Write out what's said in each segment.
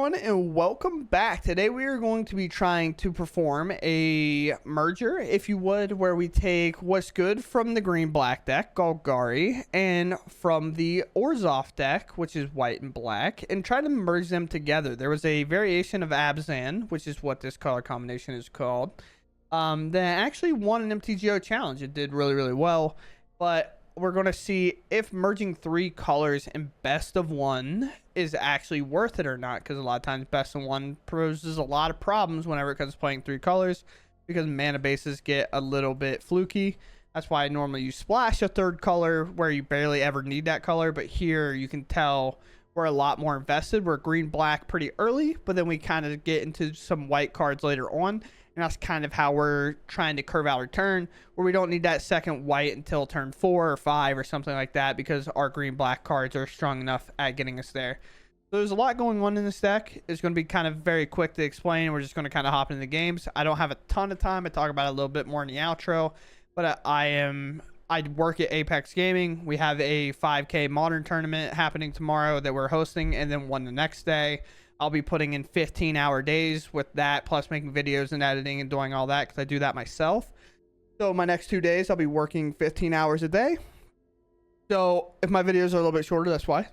everyone, and welcome back. Today we are going to be trying to perform a merger, if you would, where we take what's good from the green-black deck, Golgari, and from the Orzhov deck, which is white and black, and try to merge them together. There was a variation of Abzan, which is what this color combination is called, that actually won an MTGO challenge. It did really, really well, but we're going to see if merging three colors in best of one is actually worth it or not, because a lot of times best of one poses a lot of problems whenever it comes to playing three colors, because mana bases get a little bit fluky. That's why normally you splash a third color where you barely ever need that color, but here you can tell we're a lot more invested. We're green black pretty early, but then we kind of get into some white cards later on. And that's kind of how we're trying to curve out our turn, where we don't need that second white until turn 4 or 5 or something like that, because our green-black cards are strong enough at getting us there. So there's a lot going on in this deck. It's going to be kind of very quick to explain. We're just going to kind of hop into the games. I don't have a ton of time. I talk about it a little bit more in the outro, but I work at Apex Gaming. We have a 5K Modern tournament happening tomorrow that we're hosting, and then one the next day. I'll be putting in 15-hour days with that, plus making videos and editing and doing all that, because I do that myself. So my next 2 days, I'll be working 15 hours a day. So if my videos are a little bit shorter, that's why.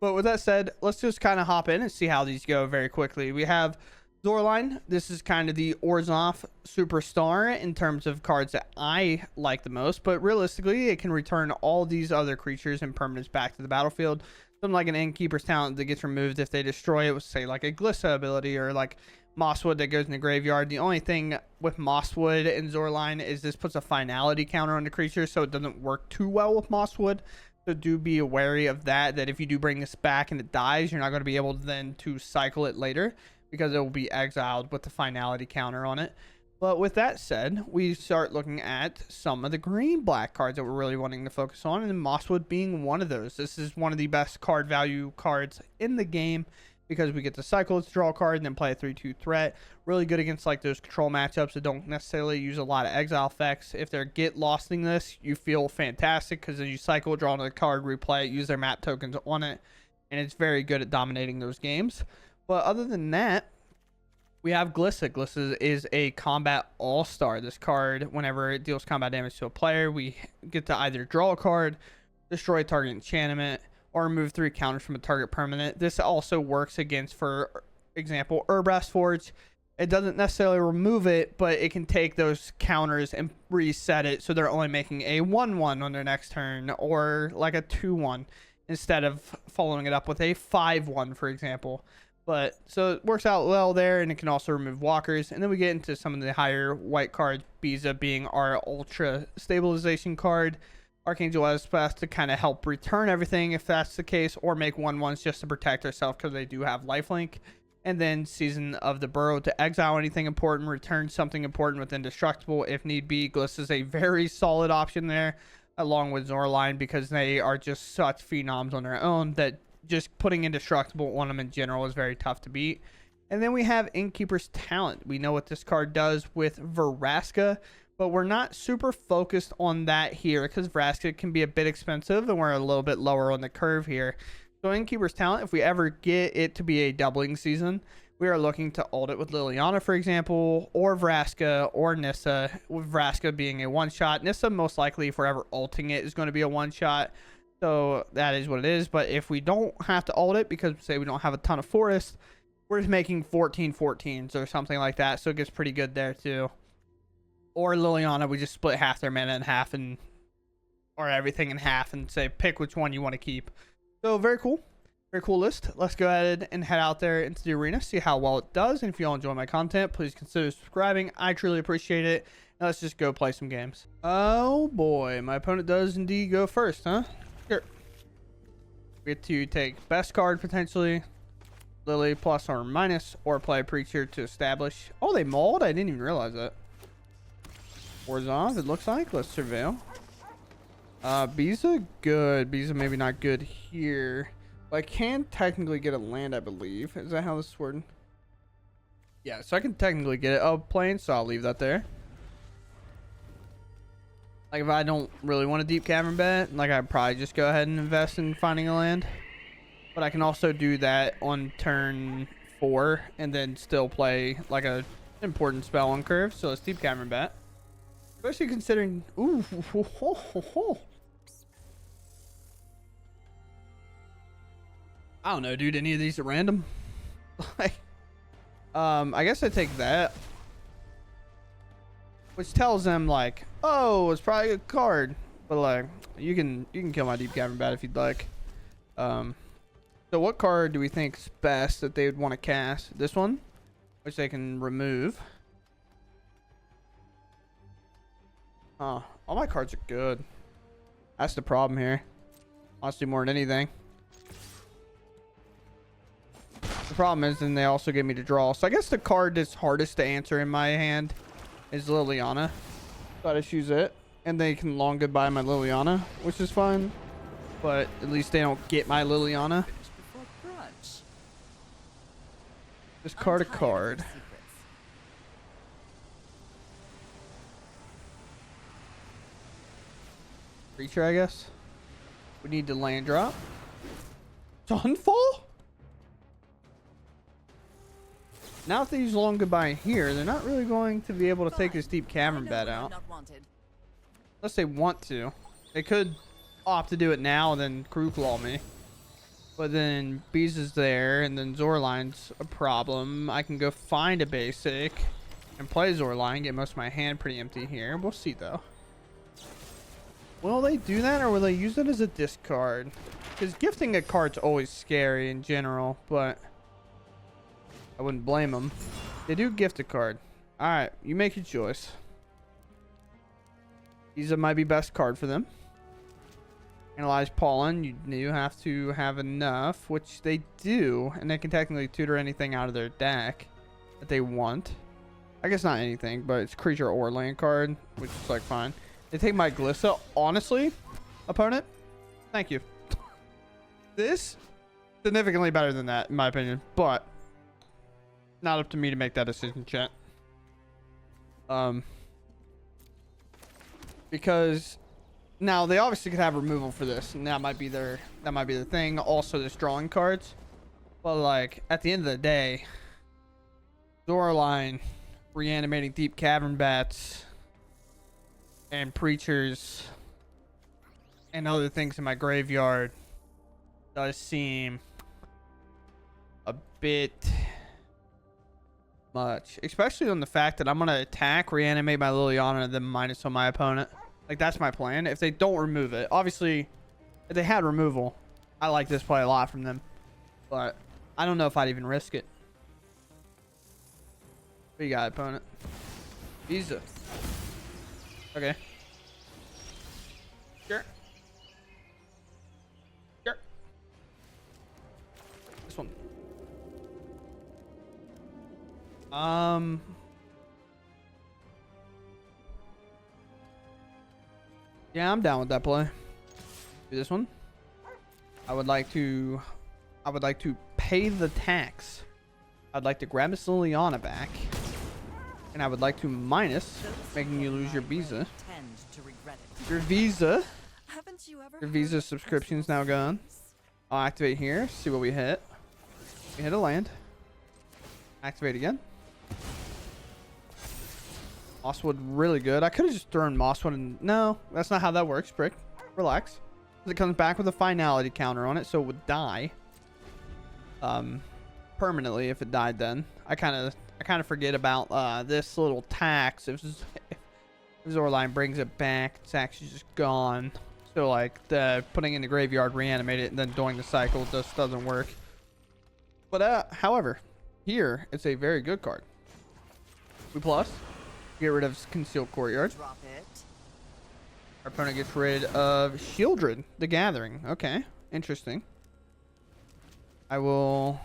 But with that said, let's just kind of hop in and see how these go very quickly. We have Zorline. This is kind of the Orzhov superstar in terms of cards that I like the most. But realistically, it can return all these other creatures and permanents back to the battlefield. Something like an Innkeeper's Talent that gets removed if they destroy it, with say like a Glissa ability, or like Mosswood that goes in the graveyard. The only thing with Mosswood and Zorline is this puts a finality counter on the creature, so it doesn't work too well with Mosswood. So do be wary of that if you do bring this back and it dies, you're not going to be able then to cycle it later, because it will be exiled with the finality counter on it. But with that said, we start looking at some of the green-black cards that we're really wanting to focus on, and Mosswood being one of those. This is one of the best card value cards in the game, because we get to cycle its draw card and then play a 3/2 threat. Really good against like those control matchups that don't necessarily use a lot of exile effects. If they're get losting this, you feel fantastic, because then you cycle, draw another card, replay it, use their map tokens on it, and it's very good at dominating those games. But other than that, we have Glissa. Glissa is a combat all-star. This card, whenever it deals combat damage to a player, we get to either draw a card, destroy a target enchantment, or remove 3 counters from a target permanent. This also works against, for example, Urbrass Forge. It doesn't necessarily remove it, but it can take those counters and reset it, so they're only making a 1/1 on their next turn, or like a 2/1, instead of following it up with a 5/1, for example. But so it works out well there, and it can also remove walkers. And then we get into some of the higher white cards, Biza being our ultra stabilization card, Archangel Elspeth to kind of help return everything if that's the case, or make 1/1s just to protect ourselves because they do have lifelink. And then Season of the Burrow to exile anything important, return something important with Indestructible if need be. Gliss is a very solid option there, along with Zorline, because they are just such phenoms on their own that just putting Indestructible on them in general is very tough to beat. And then we have Innkeeper's Talent. We know what this card does with Vraska, but we're not super focused on that here, because Vraska can be a bit expensive and we're a little bit lower on the curve here. So Innkeeper's Talent, if we ever get it to be a doubling season, we are looking to ult it with Liliana, for example, or Vraska, or Nissa, with Vraska being a one-shot. Nissa, most likely, if we're ever ulting it, is going to be a one-shot. So that is what it is. But if we don't have to ult it, because say we don't have a ton of forest, we're just making 14/14s or something like that. So it gets pretty good there too. Or Liliana, we just split half their mana in half, and or everything in half, and say pick which one you want to keep. So very cool. Very cool list. Let's go ahead and head out there into the arena, see how well it does. And if you all enjoy my content, please consider subscribing. I truly appreciate it. Now let's just go play some games. Oh boy, my opponent does indeed go first, huh? Sure. We get to take best card potentially, Lily plus or minus, or play Preacher to establish. Oh, they mauled? I didn't even realize that. Orzhov, it looks like. Let's surveil. Biza, good. Biza maybe not good here. But I can technically get a land, I believe. Is that how this is worded? Yeah, so I can technically get it. Oh, plane, so I'll leave that there. Like, if I don't really want a Deep-Cavern Bat, like, I'd probably just go ahead and invest in finding a land. But I can also do that on turn 4 and then still play like a important spell on curve. So let's Deep-Cavern Bat. Especially considering... Ooh. I don't know, dude. Any of these are random? Like, I guess I take that. Which tells them, like, oh, it's probably a card. But, like, you can kill my Deep-Cavern Bat if you'd like. So what card do we think is best that they would want to cast? This one, which they can remove. All my cards are good. That's the problem here. Honestly, more than anything. The problem is then they also get me to draw. So I guess the card that's hardest to answer in my hand is Liliana. So I just use it. And they can long goodbye my Liliana, which is fine. But at least they don't get my Liliana. Discard a card. Creature, I guess. We need to land drop. Sunfall? Now if they use long goodbye here, they're not really going to be able to take this Deep-Cavern Bat out. Unless they want to. They could opt to do it now and then Crew Claw me. But then Bees is there, and then Zorline's a problem. I can go find a basic and play Zorline, get most of my hand pretty empty here. We'll see, though. Will they do that, or will they use it as a discard? Because gifting a card's always scary in general, but I wouldn't blame them. They do gift a card. Alright, you make your choice. These might be best card for them. Analyze Pollen, you have to have enough, which they do, and they can technically tutor anything out of their deck that they want. I guess not anything, but it's creature or land card, which is like fine. They take my Glissa. Honestly, opponent, thank you. This significantly better than that, in my opinion, but not up to me to make that decision, chat. Because now they obviously could have removal for this, and that might be their thing. Also, there's drawing cards, but like at the end of the day, Zorline, reanimating Deep-Cavern Bats, and Preachers, and other things in my graveyard does seem a bit much, especially on the fact that I'm gonna attack, reanimate my Liliana, and then minus on my opponent. Like, that's my plan. If they don't remove it, obviously, if they had removal, I like this play a lot from them, but I don't know if I'd even risk it. What you got, opponent? Visa. Okay. Sure. Sure. This one. Yeah, I'm down with that play. Do this one. I would like to pay the tax. I'd like to grab this Liliana back. And I would like to minus, making you lose your visa. Your visa. Your visa subscription's now gone. I'll activate here, see what we hit. We hit a land. Activate again. Mosswood, really good. I could have just thrown Mosswood in. No, that's not how that works, Brick. Relax. It comes back with a finality counter on it, so it would die. Permanently if it died then. I kind of forget about this little tax. If Zorline brings it back, it's actually just gone. So like the putting in the graveyard, reanimate it, and then doing the cycle just doesn't work. But however, here it's a very good card. We plus. Get rid of Concealed Courtyard. Drop it. Our opponent gets rid of Shieldred, the Gathering. Okay, interesting. I will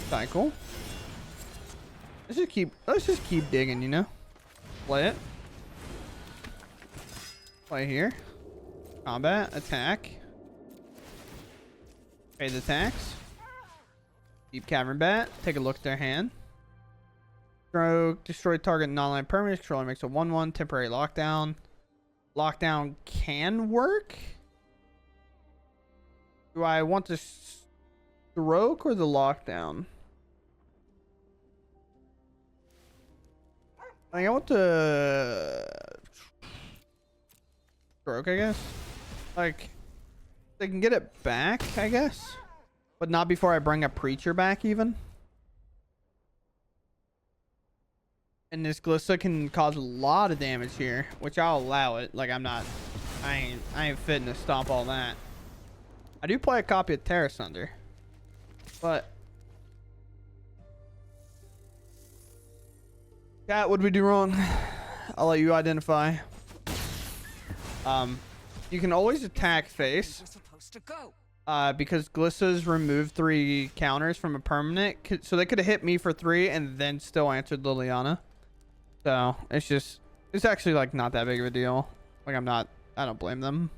cycle. Let's just keep digging, you know. Play it. Play here. Combat, attack. Pay the tax. Deep-Cavern Bat. Take a look at their hand. Destroy target non-land permanent. Controller makes a 1/1 temporary lockdown. Lockdown can work. Do I want the stroke or the lockdown? I want the stroke, I guess. Like, they can get it back, I guess. But not before I bring a preacher back, even. And this Glissa can cause a lot of damage here, which I'll allow it. Like, I ain't fitting to stop all that. I do play a copy of Terra Sunder, but Cat, what did we do wrong? I'll let you identify. You can always attack face. Because Glissas removed 3 counters from a permanent, so they could have hit me for 3 and then still answered Liliana. So it's actually like not that big of a deal. Like I don't blame them.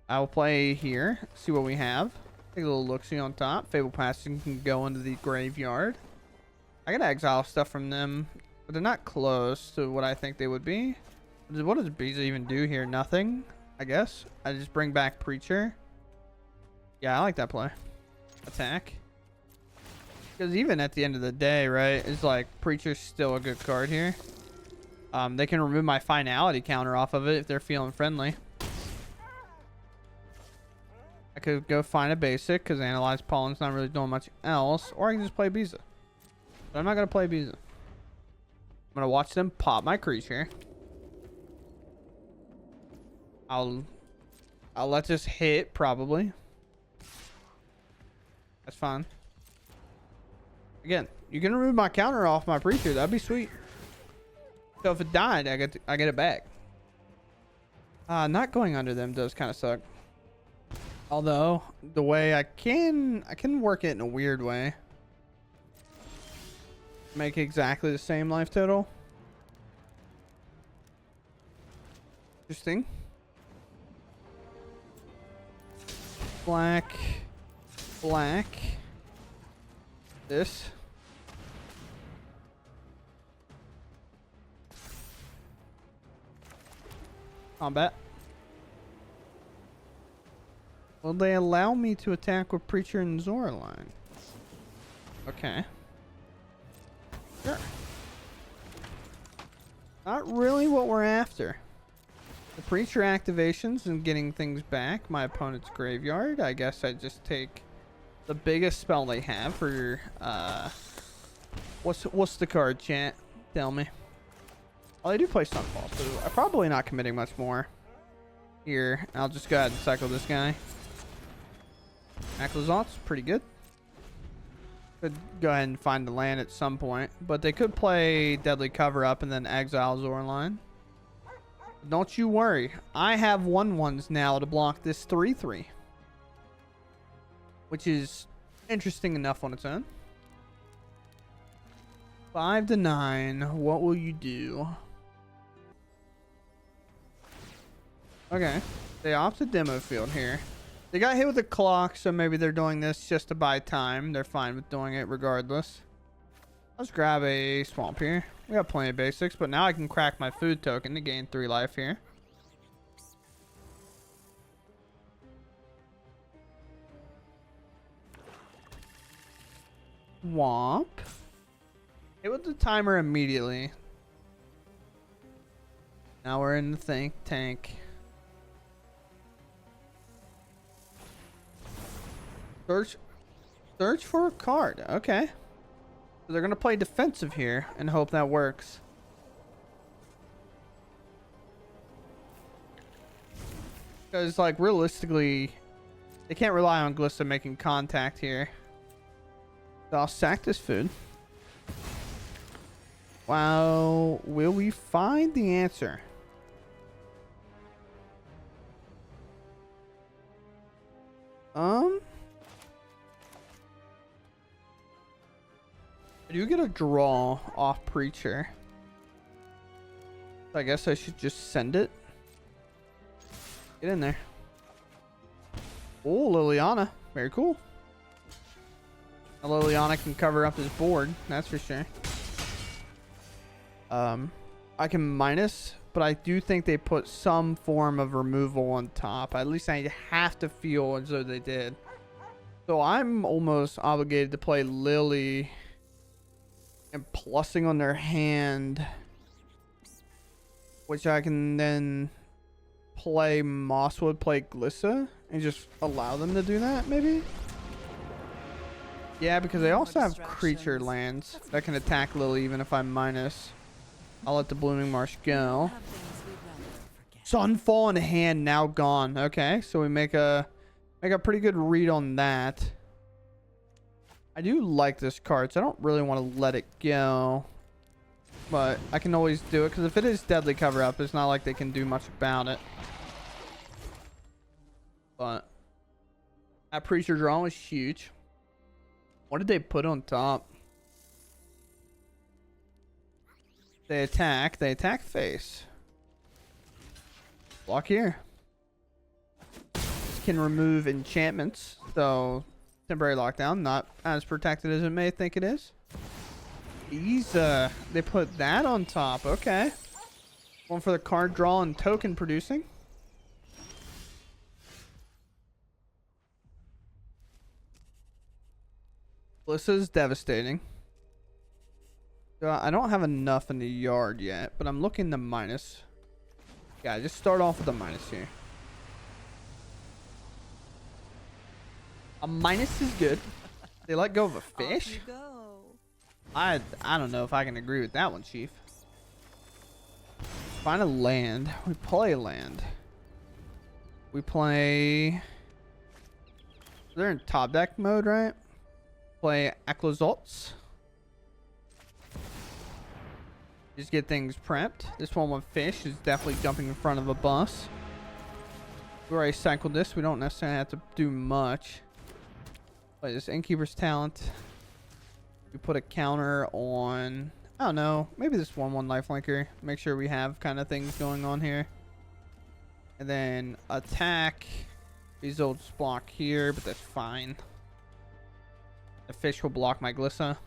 I'll play here, see what we have. Take a little look-see on top. Fabled Passage can go into the graveyard. I gotta exile stuff from them, but they're not close to what I think they would be. What does Beeza even do here? Nothing, I guess. I just bring back Preacher. Yeah, I like that play. Attack. Because even at the end of the day, right, it's like Preacher's still a good card here. They can remove my finality counter off of it if they're feeling friendly. I could go find a basic because Analyze Pollen's not really doing much else. Or I can just play Beeza. But I'm not going to play Beeza. I'm going to watch them pop my creature. I'll let this hit, probably. That's fine. Again, you can remove my counter off my Preacher. That'd be sweet. So if it died, I get it back. Not going under them does kind of suck. Although the way I can work it in a weird way. Make exactly the same life total. Interesting. Black. This. Combat. Will they allow me to attack with Preacher and Zoraline? Okay. Sure. Not really what we're after. The Preacher activations and getting things back. My opponent's graveyard. I guess I just take the biggest spell they have for what's the card, chat? Tell me. Oh, they do play Sunfall, so I'm probably not committing much more. Here, I'll just go ahead and cycle this guy. Aclazotz, pretty good. Could go ahead and find the land at some point, but they could play Deadly Cover Up and then exile Zoraline. Don't you worry, I have 1/1s now to block this 3/3, which is interesting enough on its own. 5 to 9. What will you do? Okay, they opted demo field here. They got hit with a clock, so maybe they're doing this just to buy time. They're fine with doing it regardless. Let's grab a swamp here. We got plenty of basics, but now I can crack my food token to gain 3 life here. Swamp. Hit with the timer immediately. Now we're in the think tank. Search for a card. Okay. So they're going to play defensive here and hope that works. Because, like, realistically, they can't rely on Glissa making contact here. So I'll sack this food. Wow. Will we find the answer? I do get a draw off Preacher. So I guess I should just send it. Get in there. Oh, Liliana. Very cool. Now Liliana can cover up his board. That's for sure. I can minus but I do think they put some form of removal on top. At least I have to feel as though they did. So I'm almost obligated to play Lily and plussing on their hand, which I can then play Mosswood, play Glissa, and just allow them to do that, maybe? Yeah, because they also have creature lands that can attack Lily even if I'm minus. I'll let the Blooming Marsh go. Sunfall in hand, now gone. Okay, so we make a pretty good read on that. I do like this card, so I don't really want to let it go. But I can always do it, because if it is Deadly Cover-Up, it's not like they can do much about it. But that Preacher draw was huge. What did they put on top? They attack face. Block here. This can remove enchantments, so temporary lockdown, not as protected as it may think it is. These, they put that on top. Okay. One for the card draw and token producing. Glissa's devastating. I don't have enough in the yard yet, but I'm looking to minus. Yeah, just start off with a minus here. A minus is good. They let go of a fish. I don't know if I can agree with that one, Chief. Find a land. We play land. We play. They're in top deck mode, right? Play Aclazotz. Just get things prepped. This one with fish is definitely jumping in front of a bus. We already cycled this. We don't necessarily have to do much. Play this Innkeeper's Talent. We put a counter on, I don't know, maybe this 1/1 lifelinker. Make sure we have kind of things going on here. And then attack. These will just block here, but that's fine. The fish will block my Glissa.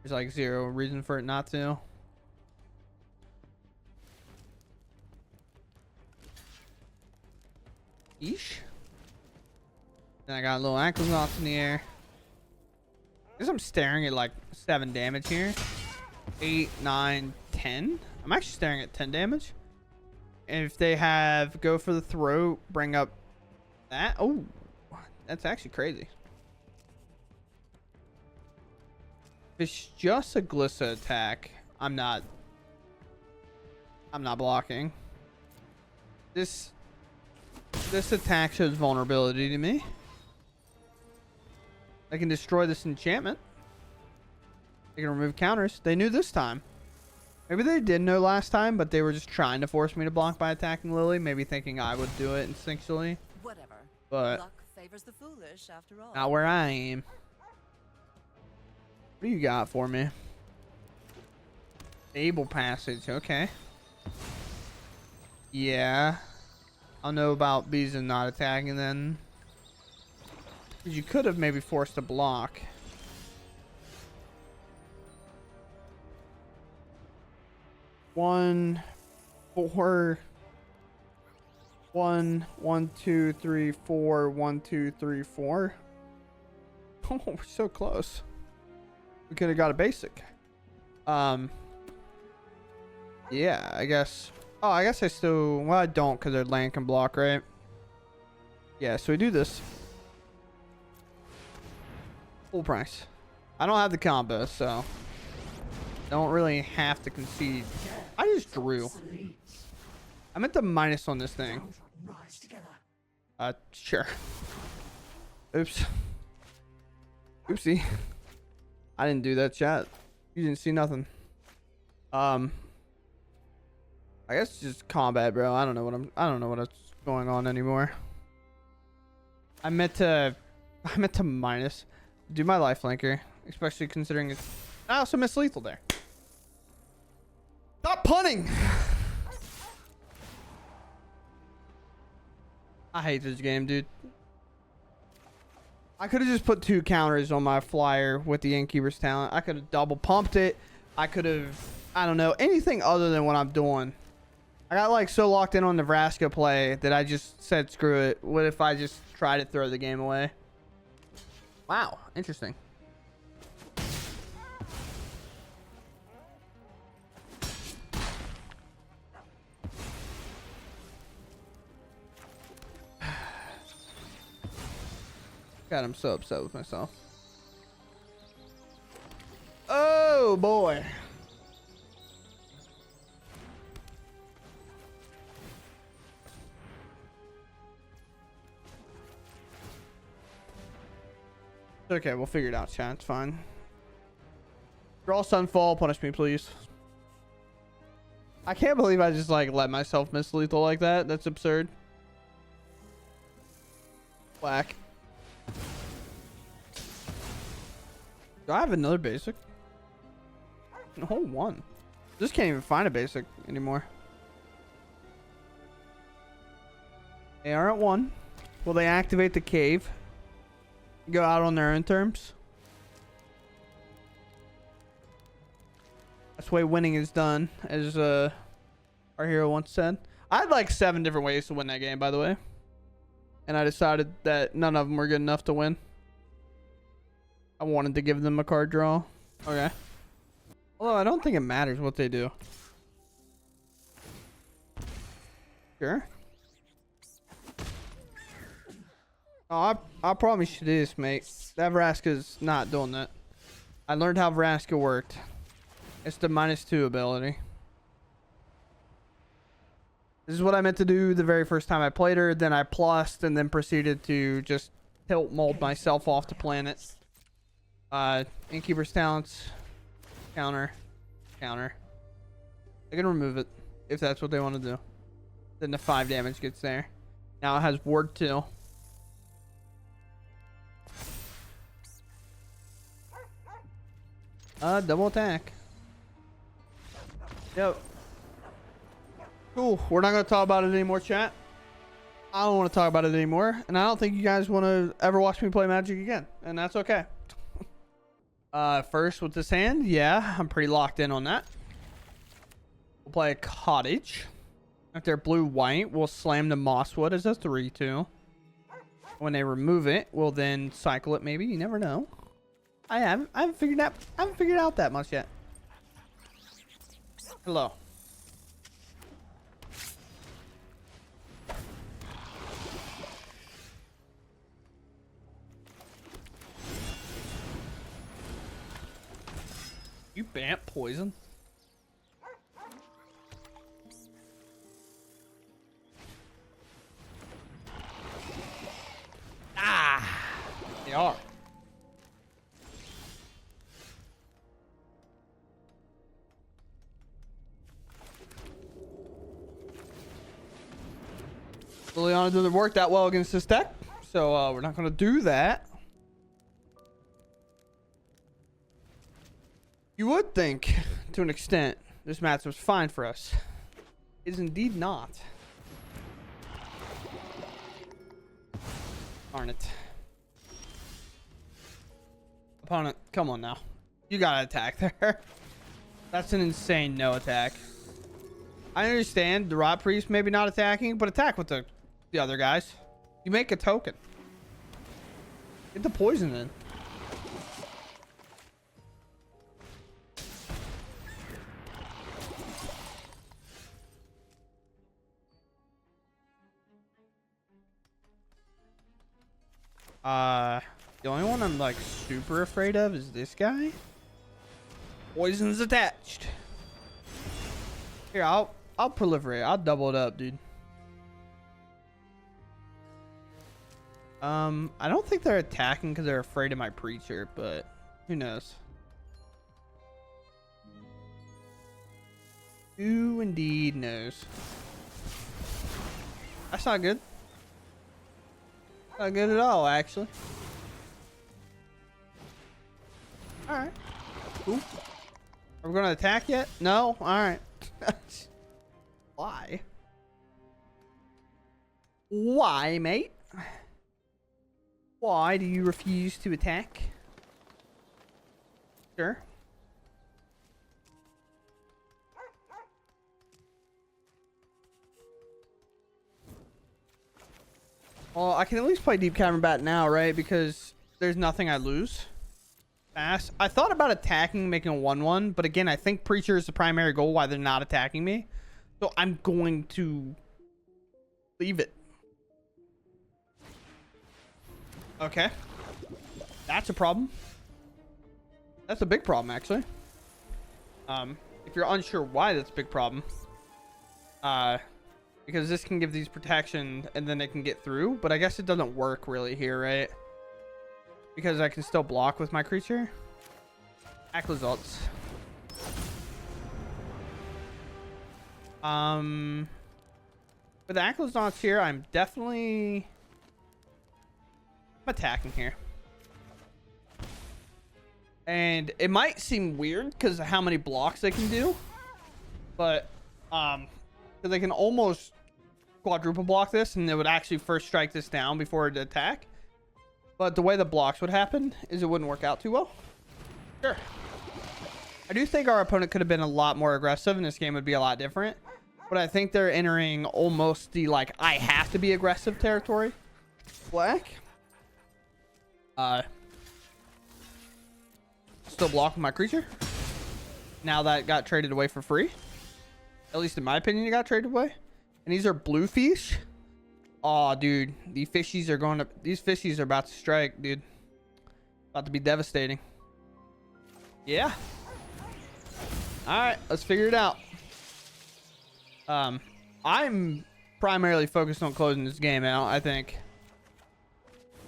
There's like zero reason for it not to. Eesh. Then I got a little Aclazotz in the air. I guess I'm staring at like 7 damage here. 8, 9, 10. I'm actually staring at 10 damage. And if they have go for the throat, bring up that. Oh, that's actually crazy. If it's just a Glissa attack, I'm not blocking. This attack shows vulnerability to me. They can destroy this enchantment. They can remove counters. They knew this time. Maybe they did know last time, but they were just trying to force me to block by attacking Lily. Maybe thinking I would do it instinctually. Whatever. But luck favors the foolish after all. Not where I am. What do you got for me? Fabled Passage. Okay. Yeah. I'll know about bees and not attacking then. You could have maybe forced a block. One, 4, 1, 1, 2, 3, 4, 1, 2, 3, 4. Oh, we're so close. We could have got a basic. Yeah, I guess. Oh, I guess I still. Well, I don't because their land can block, right? Yeah, so we do this. Full price. I don't have the combo, so don't really have to concede. I just drew. I meant the minus on this thing. Sure. Oops. Oopsie. I didn't do that, chat. You didn't see nothing. I guess it's just combat, bro. I don't know what's going on anymore. I meant to minus. Do my lifelinker, especially considering it's. I also missed lethal there. Stop punting. I hate this game, dude. I could have just put 2 counters on my flyer with the Innkeeper's Talent. I could have double pumped it. I could have, I don't know, anything other than what I'm doing. I got like so locked in on Nebraska play that I just said, screw it. What if I just try to throw the game away? Wow, interesting. God, I'm so upset with myself. Oh boy. Okay, we'll figure it out, chat. It's fine. Draw Sunfall. Punish me, please. I can't believe I just like let myself miss lethal like that. That's absurd. Whack. Do I have another basic? No, one. Just can't even find a basic anymore. They are at 1. Will they activate the cave? Go out on their own terms? That's the way winning is done, as our hero once said. I had like 7 different ways to win that game, by the way. And I decided that none of them were good enough to win. I wanted to give them a card draw. Okay. Although I don't think it matters what they do. Sure. Oh, I promise you this, mate. That Vraska's not doing that. I learned how Vraska worked. It's the -2 ability. This is what I meant to do the very first time I played her. Then I plussed and then proceeded to just tilt mold myself off the planet. Innkeeper's talents. Counter. Counter. I can remove it if that's what they want to do. Then the 5 damage gets there. Now it has ward 2. Double attack. Yep. Cool. We're not going to talk about it anymore, chat. I don't want to talk about it anymore. And I don't think you guys want to ever watch me play Magic again. And that's okay. First with this hand. Yeah, I'm pretty locked in on that. We'll play a cottage. If they're blue-white, we'll slam the Mosswood as a 3/2. When they remove it, we'll then cycle it maybe. You never know. I haven't figured out that much yet. Hello. You bamp poison. Ah, they are. Liliana doesn't work that well against this deck, so we're not going to do that. You would think, to an extent, this match was fine for us. It is indeed not. Darn it. Opponent, come on now. You gotta attack there. That's an insane no attack. I understand the Rot Priest maybe not attacking, but attack with the other guys. You make a token. Get the poison in. The only one I'm like super afraid of is this guy. Poison's attached. Here, I'll proliferate. I'll double it up, dude. I don't think they're attacking because they're afraid of my preacher, but who knows? Who indeed knows? That's not good. Not good at all, actually. Alright. Cool. Are we going to attack yet? No? Alright. Why? Why, mate? Why do you refuse to attack? Sure. Well, I can at least play Deep-Cavern Bat now, right? Because there's nothing I lose. Fast. I thought about attacking, making a 1/1, but again, I think Preacher is the primary goal why they're not attacking me. So I'm going to leave it. Okay. That's a problem. That's a big problem, actually. If you're unsure why that's a big problem, because this can give these protection and then they can get through, but I guess it doesn't work really here, right? Because I can still block with my creature. Aclazotz. With Aclazotz here, I'm attacking here. And it might seem weird because of how many blocks they can do, but they can almost quadruple block this and it would actually first strike this down before it attack. But the way the blocks would happen is it wouldn't work out too well. Sure. I do think our opponent could have been a lot more aggressive and this game would be a lot different. But I think they're entering almost the like I have to be aggressive territory. Black. Still blocking my creature. Now that got traded away for free. At least in my opinion, it got traded away. And these are blue fish. Oh, dude. These fishies are about to strike, dude. About to be devastating. Yeah. Alright, let's figure it out. I'm primarily focused on closing this game out, I think.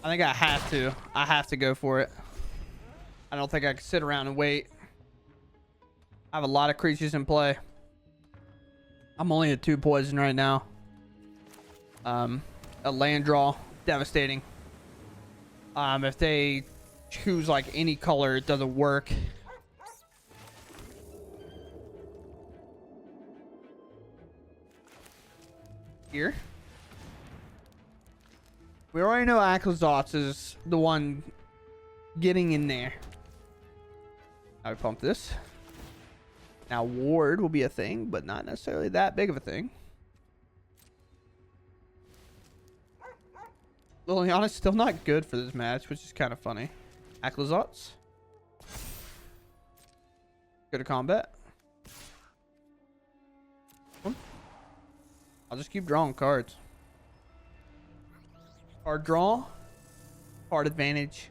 I have to. I have to go for it. I don't think I can sit around and wait. I have a lot of creatures in play. I'm only at 2 poison right now. A land draw, devastating. If they choose like any color, it doesn't work. Here. We already know Aclazotz is the one getting in there. I pump this. Now ward will be a thing, but not necessarily that big of a thing. Liliana's still not good for this match, which is kind of funny. Aclazotz. Go to combat. I'll just keep drawing cards. Card draw. Card advantage.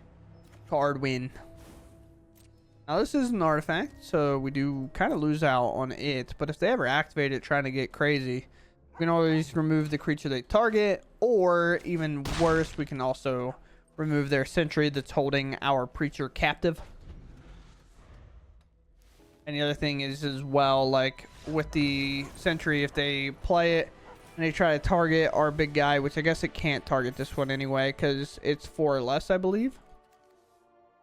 Card win. Now this is an artifact, so we do kind of lose out on it. But if they ever activate it trying to get crazy, we can always remove the creature they target. Or even worse, we can also remove their sentry that's holding our preacher captive. And the other thing is as well, like with the sentry, if they play it and they try to target our big guy, which I guess it can't target this one anyway because it's 4 or less, I believe.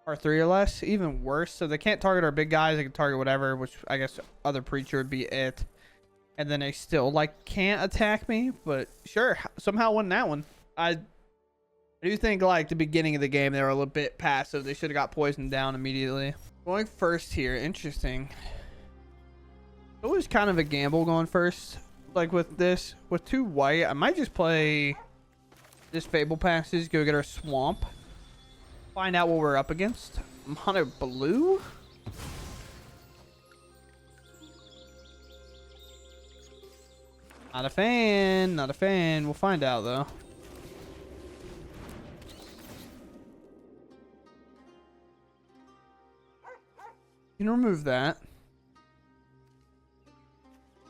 Or 3 or less, even worse. So they can't target our big guys, they can target whatever, which I guess other preacher would be it. And then they still like can't attack me, but sure, somehow won that one. I do think like the beginning of the game they were a little bit passive. They should have got poisoned down immediately. Going first here, interesting. It was kind of a gamble going first. Like with this, with 2 white, I might just play this Fabled Passage, go get our swamp. Find out what we're up against. I'm on a blue. Not a fan. Not a fan. We'll find out though. You can remove that.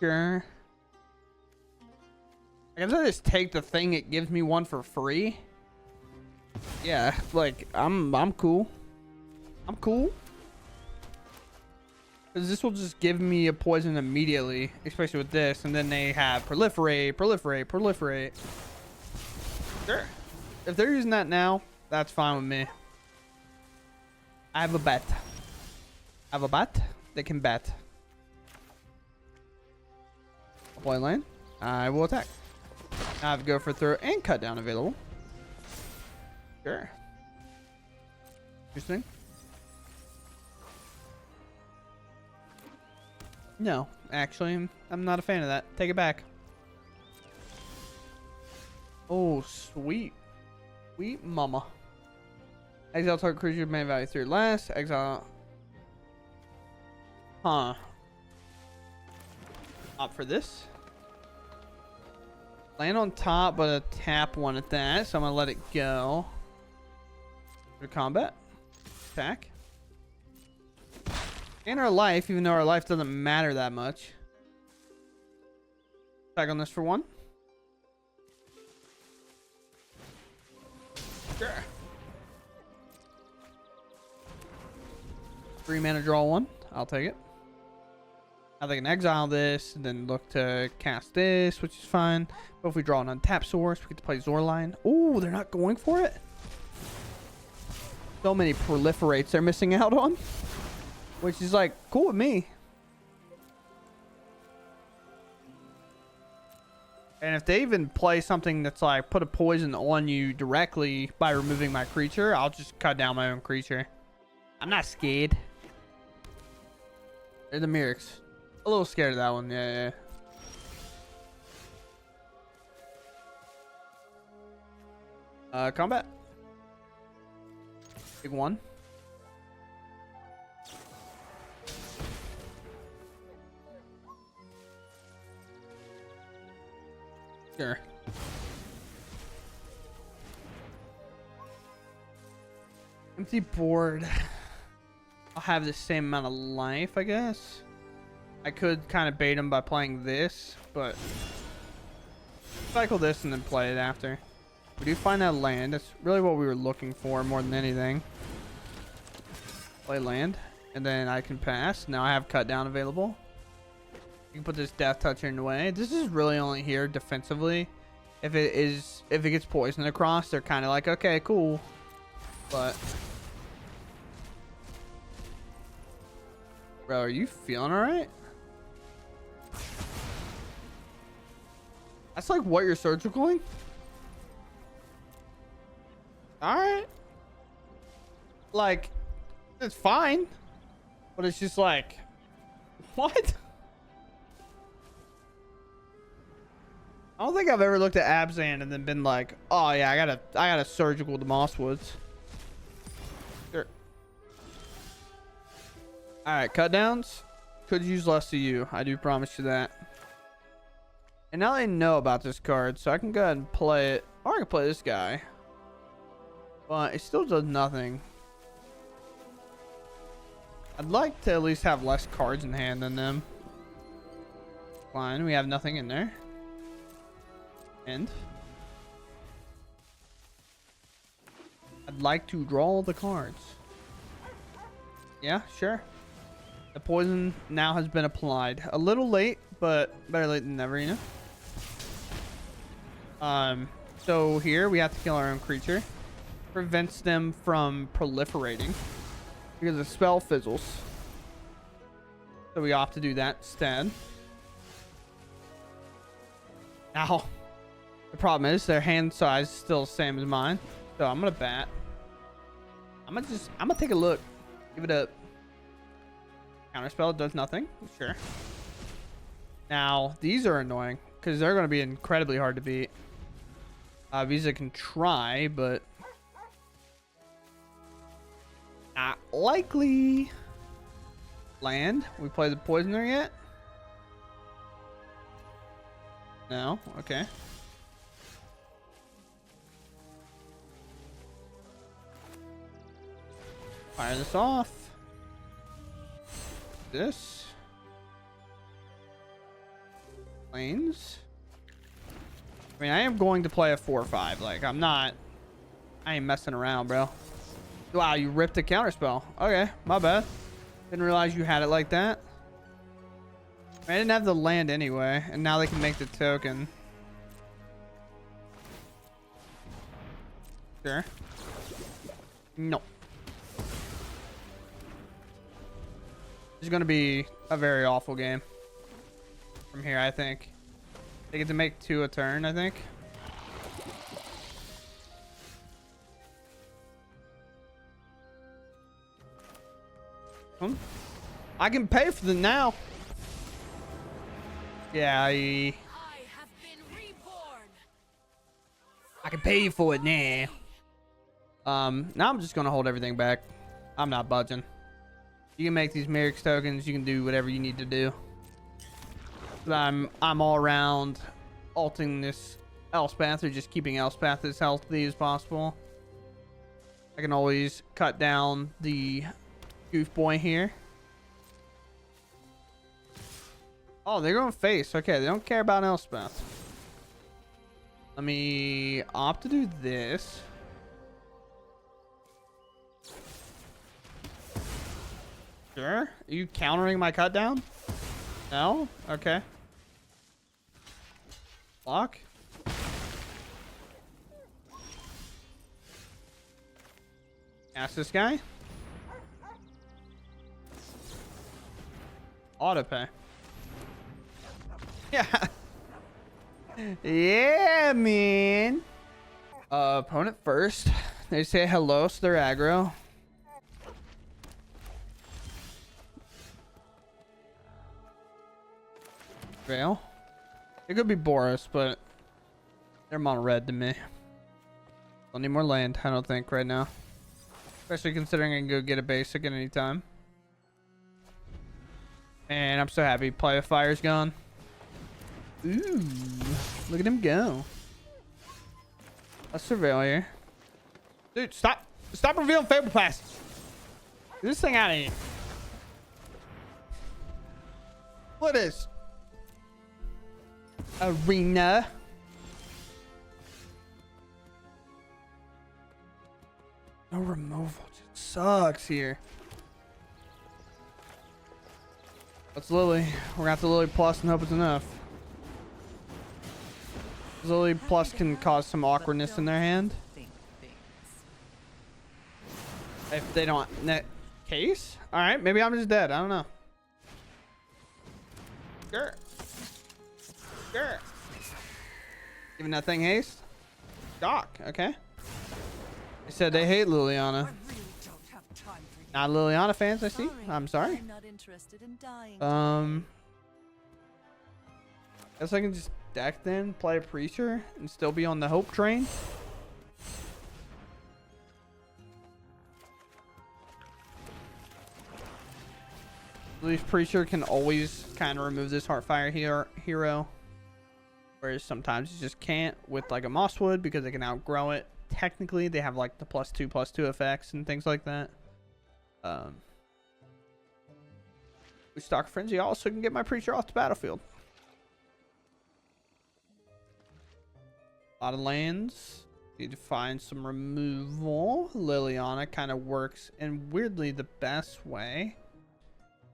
Sure. I guess I just take the thing. It gives me one for free. Yeah, like I'm cool. I'm cool. Because this will just give me a poison immediately, especially with this, and then they have proliferate. Sure. If they're using that now, that's fine with me. I have a bat. I have a bat. They can bat. I'll play land. I will attack. I have to go for throw and cut down available. Sure. Interesting. No, actually, I'm not a fan of that. Take it back. Oh, sweet. Sweet mama. Exile target creature main value 3 less. Exile. Huh. Opt for this. Land on top, but a tap one at that. So I'm gonna let it go. Go to combat. Attack. And our life, even though our life doesn't matter that much. Attack on this for 1. Sure. 3 mana, draw 1. I'll take it. Now they can exile this and then look to cast this, which is fine. But if we draw an untapped source, we get to play Zorline. Ooh, they're not going for it. So many proliferates they're missing out on, which is like cool with me. And if they even play something that's like put a poison on you directly by removing my creature, I'll just cut down my own creature. I'm not scared. They're the Mirrors. A little scared of that one. Yeah. Combat. Big 1. Sure. Empty board. I'll have the same amount of life, I guess. I could kind of bait him by playing this, but cycle this and then play it after. We do find that land. That's really what we were looking for more than anything. Play land, and then I can pass. Now I have cut down available. You can put this death toucher in the way. This is really only here defensively. If it gets poisoned across, they're kind of like, okay, cool. But bro, are you feeling all right? That's like what you're surgicaling? Alright. Like, it's fine. But it's just like, what? I don't think I've ever looked at Abzan and then been like, oh yeah, I gotta surgical the Mosswoods. Sure. Alright, cut downs. Could use less of you. I do promise you that. And now they know about this card, so I can go ahead and play it. Or I can play this guy. But it still does nothing. I'd like to at least have less cards in hand than them. Fine, we have nothing in there. And I'd like to draw the cards. Yeah, sure. The poison now has been applied. A little late, but better late than never, you know? So here we have to kill our own creature. Prevents them from proliferating because the spell fizzles. So we opt to do that instead. Now, the problem is their hand size is still the same as mine. So I'm gonna bat. I'm gonna take a look. Give it up. Counterspell does nothing. Sure. Now, these are annoying because they're gonna be incredibly hard to beat. Visa can try, but not likely. Land. We play the poisoner yet? No? Okay. Fire this off. This. Planes. I mean, I am going to play a 4/5. Like, I ain't messing around, bro. Wow, you ripped a counterspell. Okay, my bad. Didn't realize you had it like that. I didn't have the land anyway, and now they can make the token. Sure. No. This is going to be a very awful game from here, I think. They get to make 2 a turn, I think. I can pay for them now. Yeah, I have been reborn. I can pay for it now. Now I'm just gonna hold everything back. I'm not budging. You can make these Merrick's tokens. You can do whatever you need to do. But I'm all around alting this Elspeth, or just keeping Elspeth as healthy as possible. I can always cut down the goof boy here. Oh, they're going face. Okay, they don't care about Elspeth. Let me opt to do this. Sure. Are you countering my cut down? No? Okay. Block. Ask this guy. Autopay. Yeah. Yeah, man. Opponent first. They say hello, so they're aggro. Veil. It could be Boris, but they're mono red to me. Don't need more land, I don't think, right now. Especially considering I can go get a basic at any time. And I'm so happy Play of Fire's gone. Ooh, look at him go. Let's surveil here. Dude, stop revealing Fabled Passage. Get this thing out of here. What is? Arena. No removal. It sucks here. That's Lily. We're gonna have to Lily plus and hope it's enough. Lily plus can cause some awkwardness in their hand. If they don't net case. All right, maybe I'm just dead. I don't know. Sure. Sure. Giving that thing haste. Doc. Okay. They said they hate Liliana. Not Liliana fans, I see. I'm sorry. Guess I can just deck then, play a Preacher, and still be on the hope train. At least Preacher can always kind of remove this Heartfire hero. Whereas sometimes you just can't with like a Mosswood because they can outgrow it. Technically, they have like the +2/+2 effects and things like that. With Stalker Frenzy, I also can get my Preacher off the battlefield. A lot of lands. Need to find some removal. Liliana kind of works in weirdly the best way.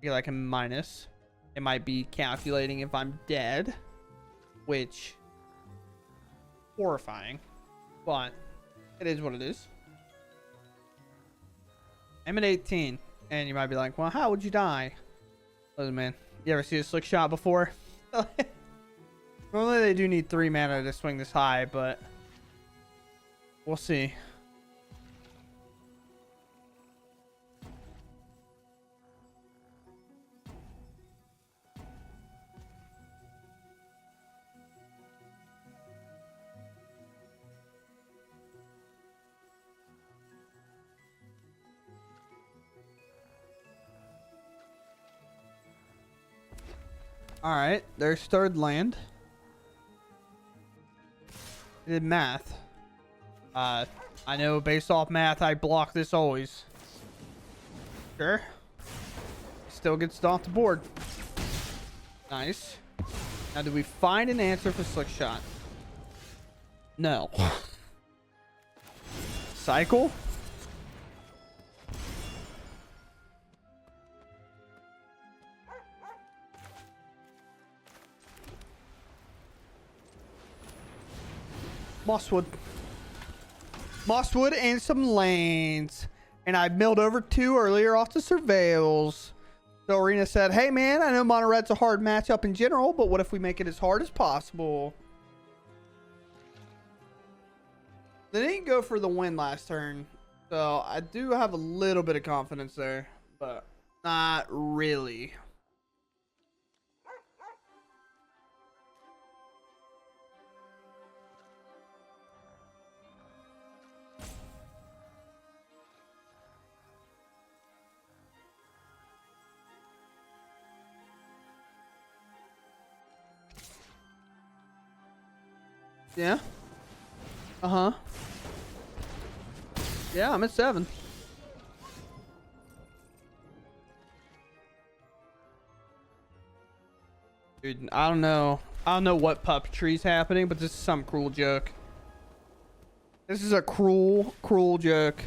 Get like a minus. It might be calculating if I'm dead, which horrifying, but it is what it is. I'm at 18, and you might be like, well, how would you die? Listen, man, you ever see a slick shot before? Normally they do need 3 mana to swing this high, but we'll see. All right, there's third land. Did math. I know based off math, I block this always. Sure. Still gets it off the board. Nice. Now, do we find an answer for Slick Shot? No. Cycle? Mosswood. Mosswood and some lanes. And I milled over 2 earlier off the Surveils. So Arena said, hey man, I know Mono Red's a hard matchup in general, but what if we make it as hard as possible? They didn't go for the win last turn. So I do have a little bit of confidence there, but not really. Yeah. Uh-huh. Yeah, I'm at 7. Dude, I don't know. I don't know what puppetry's happening, but this is some cruel joke. This is a cruel, cruel joke.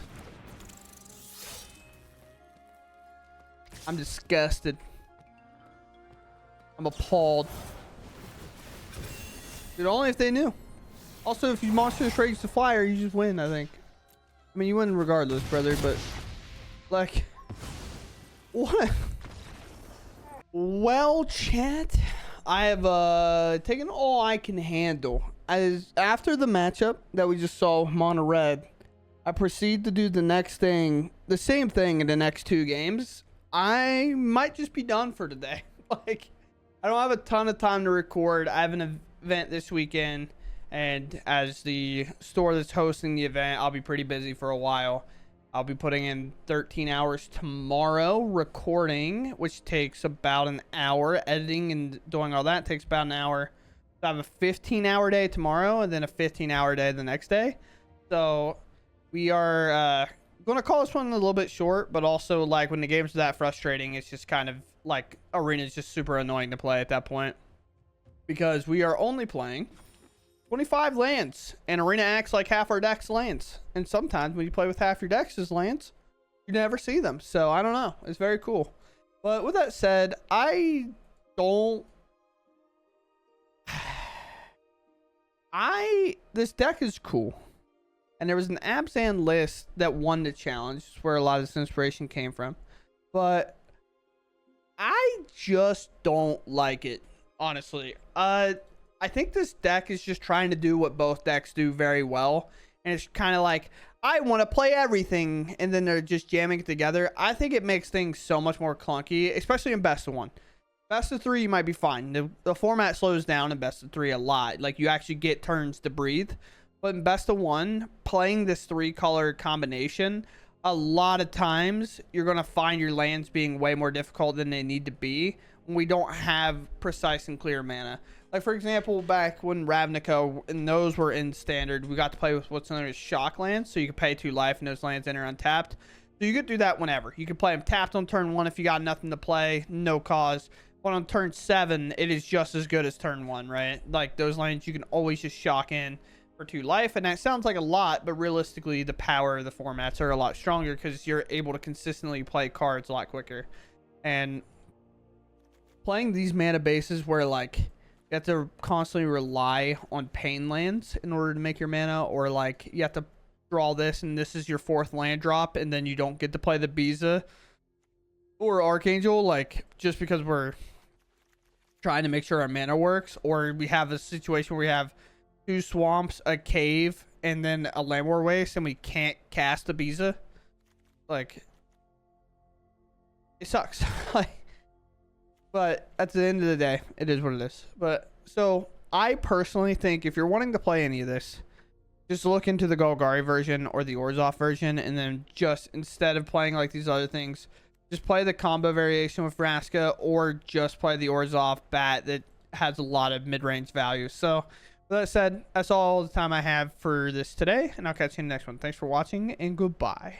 I'm disgusted. I'm appalled. Dude, only if they knew. Also, if you monster trades the flyer, you just win, I think. I mean, you win regardless, brother, but... like... what? Well, chat... I have taken all I can handle. After the matchup that we just saw with Mono Red, I proceed to do the next thing, the same thing in the next 2 games. I might just be done for today. Like, I don't have a ton of time to record. I have an event this weekend, and as the store that's hosting the event, I'll be pretty busy for a while. I'll be putting in 13 hours tomorrow recording, which takes about an hour. Editing and doing all that takes about an hour. So I have a 15-hour day tomorrow and then a 15-hour day the next day. So we are going to call this one a little bit short, but also, like, when the games are that frustrating, it's just kind of like Arena is just super annoying to play at that point, because we are only playing 25 lands, and Arena acts like half our deck's lands. And sometimes when you play with half your deck's as lands, you never see them. So I don't know. It's very cool. But with that said, this deck is cool. And there was an Abzan list that won the challenge, where a lot of this inspiration came from. But I just don't like it, honestly. I think this deck is just trying to do what both decks do very well. And it's kind of like, I want to play everything, and then they're just jamming it together. I think it makes things so much more clunky, especially in best of 1. Best of 3, you might be fine. The format slows down in best of 3 a lot. Like, you actually get turns to breathe. But in best of 1, playing this 3-color combination, a lot of times you're going to find your lands being way more difficult than they need to be when we don't have precise and clear mana. Like, for example, back when Ravnica and those were in standard, we got to play with what's known as shock lands. So you could pay 2 life and those lands enter untapped. So you could do that whenever. You could play them tapped on turn 1 if you got nothing to play, no cause. But on turn 7, it is just as good as turn 1, right? Like, those lands you can always just shock in for 2 life. And that sounds like a lot, but realistically, the power of the formats are a lot stronger because you're able to consistently play cards a lot quicker. And playing these mana bases where, like, you have to constantly rely on pain lands in order to make your mana, or like you have to draw this and this is your 4th land drop and then you don't get to play the Biza or Archangel, like, just because we're trying to make sure our mana works. Or we have a situation where we have 2 swamps, a cave, and then a Llanowar Wastes, and we can't cast the Biza. Like, it sucks. Like, but at the end of the day, it is what it is. But so I personally think if you're wanting to play any of this, just look into the Golgari version or the Orzhov version, and then just, instead of playing like these other things, just play the combo variation with Vraska, or just play the Orzhov Bat that has a lot of mid-range value. So with that said, that's all the time I have for this today, and I'll catch you in the next one. Thanks for watching, and goodbye.